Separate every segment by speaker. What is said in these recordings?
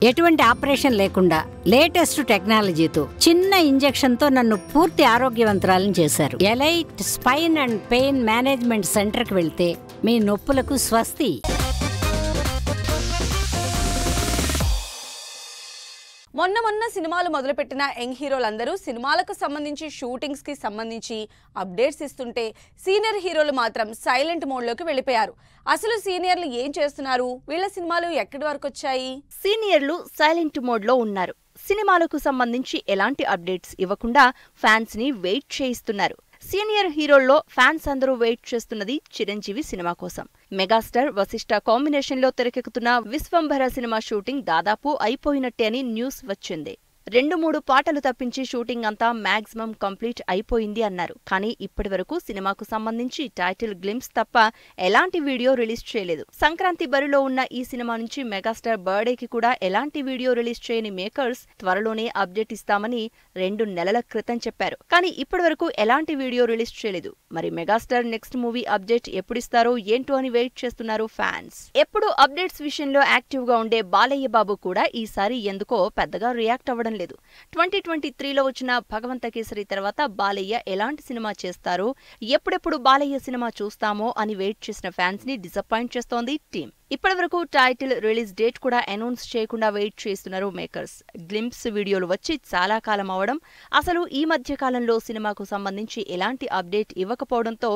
Speaker 1: ఎటువంటి ఆపరేషన్ లేకుండా లేటెస్ట్ టెక్నాలజీతో చిన్న ఇంజెక్షన్ తో నన్ను పూర్తి ఆరోగ్యవంతురాలను చేశారు. Elite spine and pain management centre కి వెళ్తే మీ నొప్పులకు స్వస్తి.
Speaker 2: మొన్న సినిమాలు మొదలుపెట్టిన యంగ్ హీరోలందరూ సినిమాలకు సంబంధించి షూటింగ్స్ కి సంబంధించి అప్డేట్స్ ఇస్తుంటే సీనియర్ హీరోలు మాత్రం సైలెంట్ మోడ్లోకి వెళ్ళిపోయారు. అసలు సీనియర్లు ఏం చేస్తున్నారు? వీళ్ళ సినిమాలు ఎక్కడి వరకు వచ్చాయి?
Speaker 3: సీనియర్లు సైలెంట్ మోడ్లో ఉన్నారు. సినిమాలకు సంబంధించి ఎలాంటి అప్డేట్స్ ఇవ్వకుండా ఫ్యాన్స్ ని వెయిట్ చేయిస్తున్నారు. సీనియర్ హీరోల్లో ఫ్యాన్స్ అందరూ వెయిట్ చేస్తున్నది చిరంజీవి సినిమా కోసం. మెగాస్టార్ వశిష్ఠ కాంబినేషన్ లో తెరకెక్కుతున్న విశ్వంభర సినిమా షూటింగ్ దాదాపు అయిపోయినట్టే అని న్యూస్ వచ్చింది. 2-3 పాటలు తప్పించి షూటింగ్ అంతా మాక్సిమం కంప్లీట్ అయిపోయింది అన్నారు. కానీ ఇప్పటి వరకు సినిమాకు సంబంధించి టైటిల్ గ్లింప్స్ తప్ప ఎలాంటి వీడియో రిలీజ్ చేయలేదు. సంక్రాంతి బరిలో ఉన్న ఈ సినిమా నుంచి మెగాస్టార్ బర్త్డేకి కూడా ఎలాంటి వీడియో రిలీజ్ చేయని మేకర్స్ త్వరలోనే అప్డేట్ ఇస్తామని 2 నెలల క్రితం చెప్పారు. కానీ ఇప్పటి వరకు ఎలాంటి వీడియో రిలీజ్ చేయలేదు. మరి మెగాస్టార్ నెక్స్ట్ మూవీ అప్డేట్ ఎప్పుడిస్తారో ఏంటో అని వెయిట్ చేస్తున్నారు ఫ్యాన్స్. ఎప్పుడు అప్డేట్స్ విషయంలో యాక్టివ్ గా ఉండే బాలయ్య బాబు కూడా ఈసారి ఎందుకో పెద్దగా రియాక్ట్ అవ్వడం లేదు. 2023లో వచ్చిన భగవంత కేసరి తర్వాత బాలయ్య ఎలాంటి సినిమా చేస్తారో, ఎప్పుడెప్పుడు బాలయ్య సినిమా చూస్తామో అని వెయిట్ చేసిన ఫ్యాన్స్ ని డిసప్పాయింట్ చేస్తోంది టీం. ఇప్పటివరకు టైటిల్ రిలీజ్ డేట్ కూడా అనౌన్స్ చేయకుండా వెయిట్ చేస్తున్నారు మేకర్స్. గ్లింప్స్ వీడియోలు వచ్చి చాలా కాలం అవడం, అసలు ఈ మధ్య కాలంలో సినిమాకు సంబంధించి ఎలాంటి అప్డేట్ ఇవ్వకపోవడంతో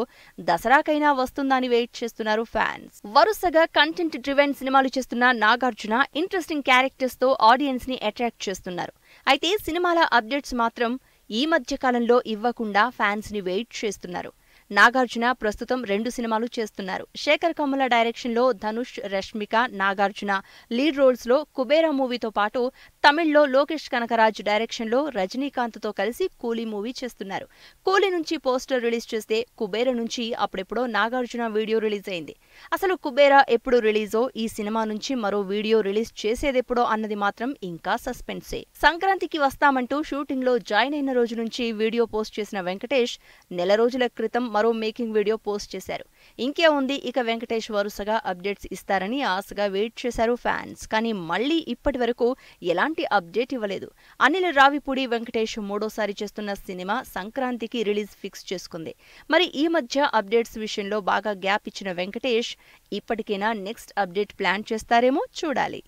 Speaker 3: దసరాకైనా వస్తుందని వెయిట్ చేస్తున్నారు ఫ్యాన్స్. వరుసగా కంటెంట్ డ్రివెన్ సినిమాలు చేస్తున్న నాగార్జున ఇంట్రెస్టింగ్ క్యారెక్టర్స్ తో ఆడియన్స్ ని అట్రాక్ట్ చేస్తున్నారు. అయితే సినిమాల అప్డేట్స్ మాత్రం ఈ మధ్య కాలంలో ఇవ్వకుండా ఫ్యాన్స్ ని వెయిట్ చేస్తున్నారు. నాగార్జున ప్రస్తుతం 2 సినిమాలు చేస్తున్నారు. శేఖర్ కమ్ముల డైరెక్షన్ లో ధనుష్, రష్మిక, నాగార్జున లీడ్ రోల్స్ లో కుబేరా మూవీతో పాటు తమిళ్లో లోకేష్ కనకరాజ్ డైరెక్షన్ లో రజనీకాంత్ తో కలిసి కూలీ మూవీ చేస్తున్నారు. కూలీ నుంచి పోస్టర్ రిలీజ్ చేస్తే కుబేరా నుంచి అప్పుడెప్పుడో నాగార్జున వీడియో రిలీజ్ అయింది. అసలు కుబేరా ఎప్పుడు రిలీజో, ఈ సినిమా నుంచి మరో వీడియో రిలీజ్ చేసేదెప్పుడో అన్నది మాత్రం ఇంకా సస్పెన్సే. సంక్రాంతికి వస్తామంటూ షూటింగ్ లో జాయిన్ అయిన రోజు నుంచి వీడియో పోస్ట్ చేసిన వెంకటేష్ నెల రోజుల క్రితం మరో మేకింగ్ వీడియో పోస్ట్ చేశారు. ఇంకే ఉంది, ఇక వెంకటేష్ వరుసగా అప్డేట్స్ ఇస్తారని ఆశగా వెయిట్ చేశారు ఫ్యాన్స్. కానీ మళ్లీ ఇప్పటి వరకు ఎలాంటి అప్డేట్ ఇవ్వలేదు. అనిల్ రావిపూడి వెంకటేష్ 3వ సారి చేస్తున్న సినిమా సంక్రాంతికి రిలీజ్ ఫిక్స్ చేసుకుంది. మరి ఈ మధ్య అప్డేట్స్ విషయంలో బాగా గ్యాప్ ఇచ్చిన వెంకటేష్ ఇప్పటికైనా నెక్స్ట్ అప్డేట్ ప్లాన్ చేస్తారేమో చూడాలి.